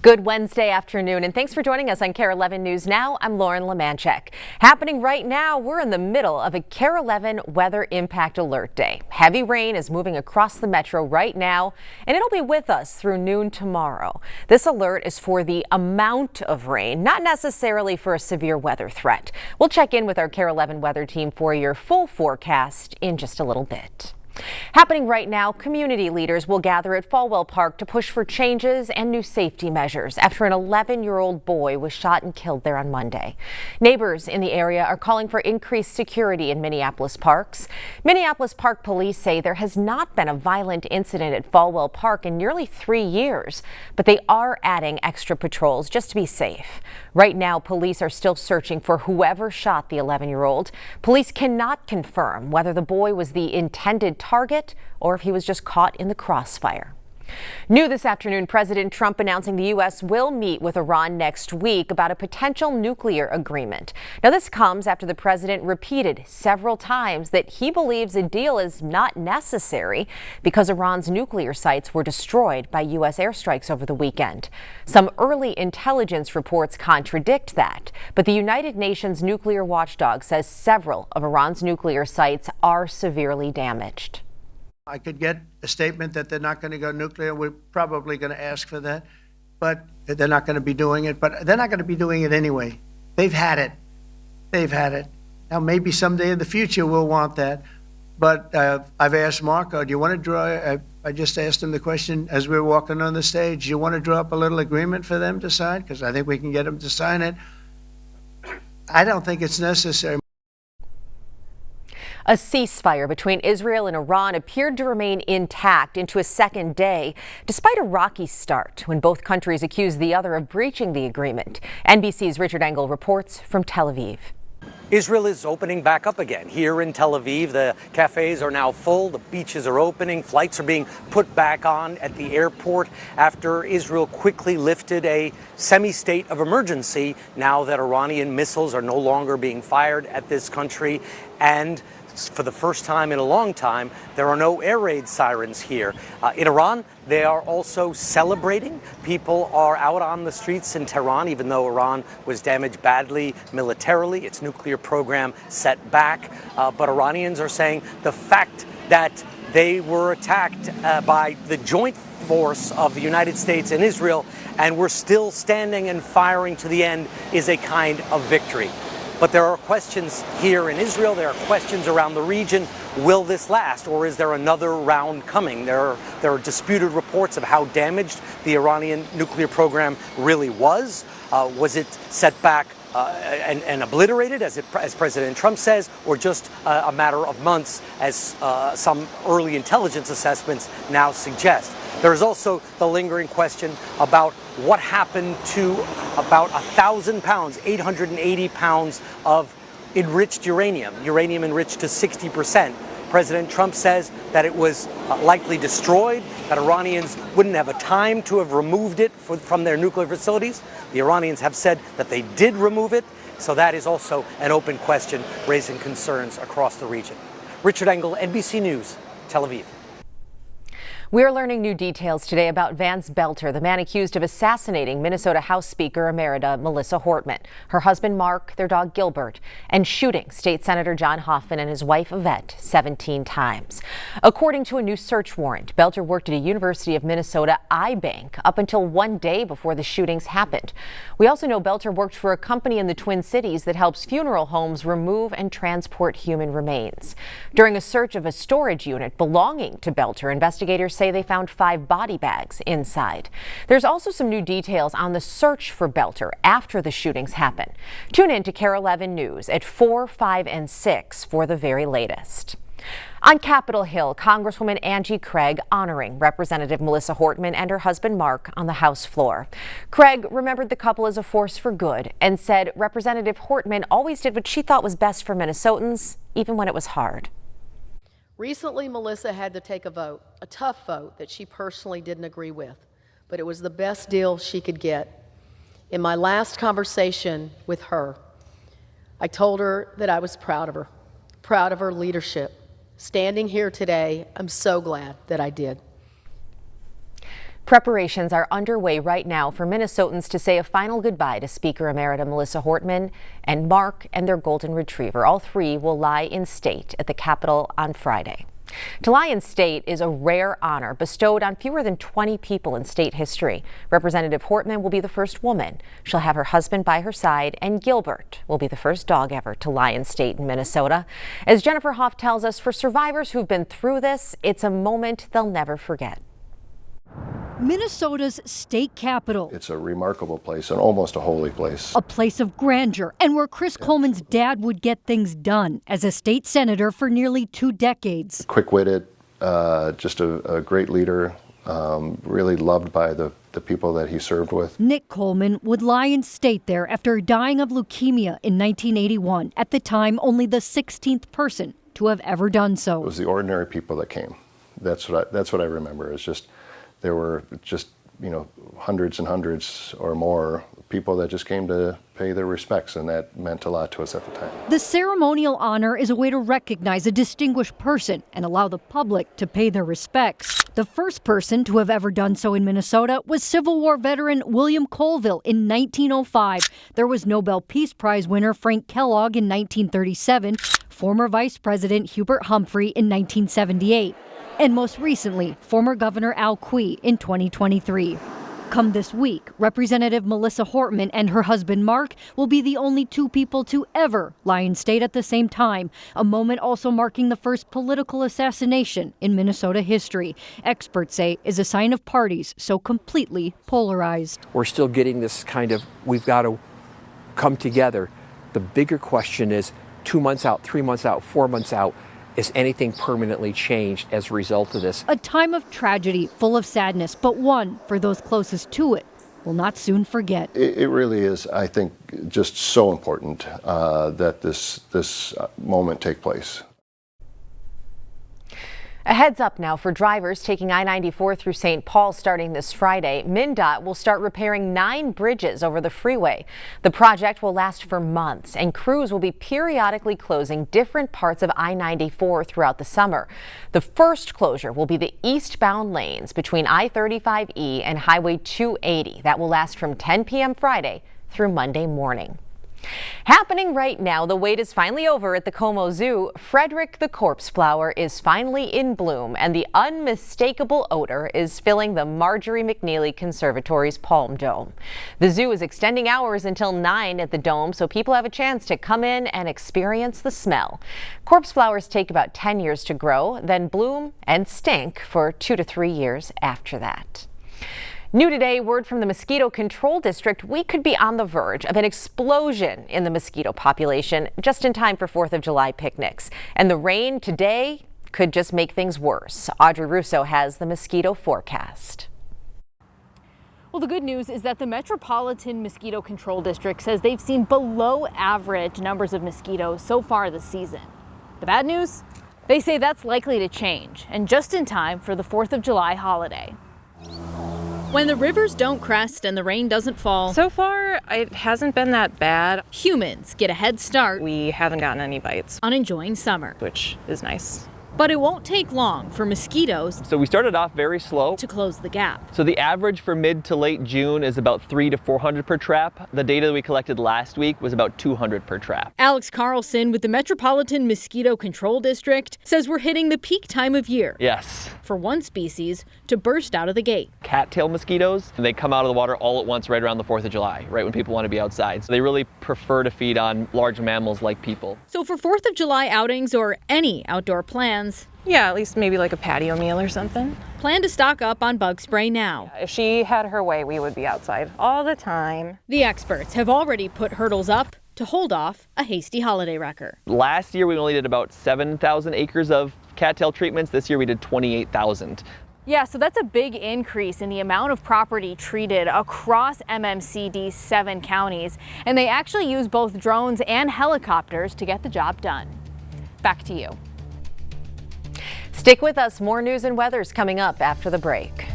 Good Wednesday afternoon, and thanks for joining us on KARE 11 News Now. I'm Lauren Lemanchek. Happening right now, we're in the middle of a KARE 11 weather impact alert day. Heavy rain is moving across the metro right now, and it'll be with us through noon tomorrow. This alert is for the amount of rain, not necessarily for a severe weather threat. We'll check in with our KARE 11 weather team for your full forecast in just a little bit. Happening right now, community leaders will gather at Falwell Park to push for changes and new safety measures after an 11-year-old boy was shot and killed there on Monday. Neighbors in the area are calling for increased security in Minneapolis parks. Minneapolis Park Police say there has not been a violent incident at Falwell Park in nearly 3 years, but they are adding extra patrols just to be safe. Right now, police are still searching for whoever shot the 11-year-old. Police cannot confirm whether the boy was the intended target or if he was just caught in the crossfire. New this afternoon, President Trump announcing the U.S. will meet with Iran next week about a potential nuclear agreement. Now, this comes after the president repeated several times that he believes a deal is not necessary because Iran's nuclear sites were destroyed by U.S. airstrikes over the weekend. Some early intelligence reports contradict that, but the United Nations nuclear watchdog says several of Iran's nuclear sites are severely damaged. I could get a statement that they're not going to go nuclear. We're probably going to ask for that, but they're not going to be doing it. But they're not going to be doing it anyway. They've had it. They've had it. Now, maybe someday in the future we'll want that. But I've asked Marco, do you want to draw, I just asked him the question as we were walking on the stage, do you want to draw up a little agreement for them to sign? Because I think we can get them to sign it. I don't think it's necessary. A ceasefire between Israel and Iran appeared to remain intact into a second day, despite a rocky start when both countries accused the other of breaching the agreement. NBC's Richard Engel reports from Tel Aviv. Israel is opening back up again. Here in Tel Aviv, the cafes are now full, the beaches are opening, flights are being put back on at the airport after Israel quickly lifted a semi-state of emergency now that Iranian missiles are no longer being fired at this country. And for the first time in a long time, there are no air raid sirens here. In Iran, they are also celebrating. People are out on the streets in Tehran, even though Iran was damaged badly militarily, its nuclear program set back. But Iranians are saying the fact that they were attacked by the joint force of the United States and Israel, and we're still standing and firing to the end, is a kind of victory. But there are questions here in Israel, there are questions around the region. Will this last, or is there another round coming? There are disputed reports of how damaged the Iranian nuclear program really was. Was it set back and obliterated, as President Trump says, or just a matter of months, as some early intelligence assessments now suggest? There is also the lingering question about what happened to about 1,000 pounds, 880 pounds of enriched uranium enriched to 60%. President Trump says that it was likely destroyed, that Iranians wouldn't have a time to have removed it from their nuclear facilities. The Iranians have said that they did remove it, so that is also an open question, raising concerns across the region. Richard Engel, NBC News, Tel Aviv. We're learning new details today about Vance Belter, the man accused of assassinating Minnesota House Speaker Emerita Melissa Hortman, her husband Mark, their dog Gilbert, and shooting State Senator John Hoffman and his wife Yvette 17 times. According to a new search warrant, Belter worked at a University of Minnesota eye bank up until 1 day before the shootings happened. We also know Belter worked for a company in the Twin Cities that helps funeral homes remove and transport human remains. During a search of a storage unit belonging to Belter, investigators say they found 5 body bags inside. There's also some new details on the search for Belter after the shootings happened. Tune in to KARE 11 News at 4, 5, and 6 for the very latest. On Capitol Hill, Congresswoman Angie Craig honoring Representative Melissa Hortman and her husband Mark on the House floor. Craig remembered the couple as a force for good and said Representative Hortman always did what she thought was best for Minnesotans, even when it was hard. Recently, Melissa had to take a vote, a tough vote that she personally didn't agree with, but it was the best deal she could get. In my last conversation with her, I told her that I was proud of her leadership. Standing here today, I'm so glad that I did. Preparations are underway right now for Minnesotans to say a final goodbye to Speaker Emerita Melissa Hortman and Mark and their golden retriever. All three will lie in state at the Capitol on Friday. To lie in state is a rare honor bestowed on fewer than 20 people in state history. Representative Hortman will be the first woman. She'll have her husband by her side, and Gilbert will be the first dog ever to lie in state in Minnesota. As Jennifer Hoff tells us, for survivors who've been through this, it's a moment they'll never forget. Minnesota's state capital. It's a remarkable place and almost a holy place. A place of grandeur and where Chris Coleman's dad would get things done as a state senator for nearly 2 decades. Quick-witted, just a great leader, really loved by the people that he served with. Nick Coleman would lie in state there after dying of leukemia in 1981, at the time only the 16th person to have ever done so. It was the ordinary people that came. That's what I remember. It's just there were just, hundreds and hundreds or more people that just came to pay their respects, and that meant a lot to us at the time. The ceremonial honor is a way to recognize a distinguished person and allow the public to pay their respects. The first person to have ever done so in Minnesota was Civil War veteran William Colville in 1905. There was Nobel Peace Prize winner Frank Kellogg in 1937, former Vice President Hubert Humphrey in 1978. And most recently, former Governor Al Quie in 2023. Come this week, Representative Melissa Hortman and her husband Mark will be the only 2 people to ever lie in state at the same time, a moment also marking the first political assassination in Minnesota history. Experts say is a sign of parties so completely polarized. We're still getting this kind of, we've got to come together. The bigger question is 2 months out, 3 months out, 4 months out. Is anything permanently changed as a result of this? A time of tragedy, full of sadness, but one for those closest to it will not soon forget. It really is, I think, just so important that this moment take place. A heads up now for drivers taking I-94 through St. Paul starting this Friday. MnDOT will start repairing 9 bridges over the freeway. The project will last for months, and crews will be periodically closing different parts of I-94 throughout the summer. The first closure will be the eastbound lanes between I-35E and Highway 280. That will last from 10 p.m. Friday through Monday morning. Happening right now, the wait is finally over at the Como Zoo. Frederick the corpse flower is finally in bloom, and the unmistakable odor is filling the Marjorie McNeely Conservatory's Palm Dome. The zoo is extending hours until 9 at the dome, so people have a chance to come in and experience the smell. Corpse flowers take about 10 years to grow, then bloom and stink for 2 to 3 years after that. New today, word from the Mosquito Control District. We could be on the verge of an explosion in the mosquito population just in time for 4th of July picnics. And the rain today could just make things worse. Audrey Russo has the mosquito forecast. Well, the good news is that the Metropolitan Mosquito Control District says they've seen below average numbers of mosquitoes so far this season. The bad news? They say that's likely to change, and just in time for the 4th of July holiday. When the rivers don't crest and the rain doesn't fall, so far it hasn't been that bad. Humans get a head start. We haven't gotten any bites, On enjoying summer. which is nice. But it won't take long for mosquitoes So we started off very slow. to close the gap. So the average for mid to late June is about 300 to 400 per trap. The data that we collected last week was about 200 per trap. Alex Carlson with the Metropolitan Mosquito Control District says we're hitting the peak time of year Yes. for one species to burst out of the gate. Cattail mosquitoes, they come out of the water all at once right around the 4th of July, right when people want to be outside. So they really prefer to feed on large mammals like people. So for 4th of July outings or any outdoor plans, Yeah, at least maybe like a patio meal or something. plan to stock up on bug spray now. If she had her way, we would be outside all the time. The experts have already put hurdles up to hold off a hasty holiday wrecker. Last year we only did about 7,000 acres of cattail treatments. This year we did 28,000. Yeah, so that's a big increase in the amount of property treated across MMCD's 7 counties. And they actually use both drones and helicopters to get the job done. Back to you. Stick with us. More news and weather's coming up after the break.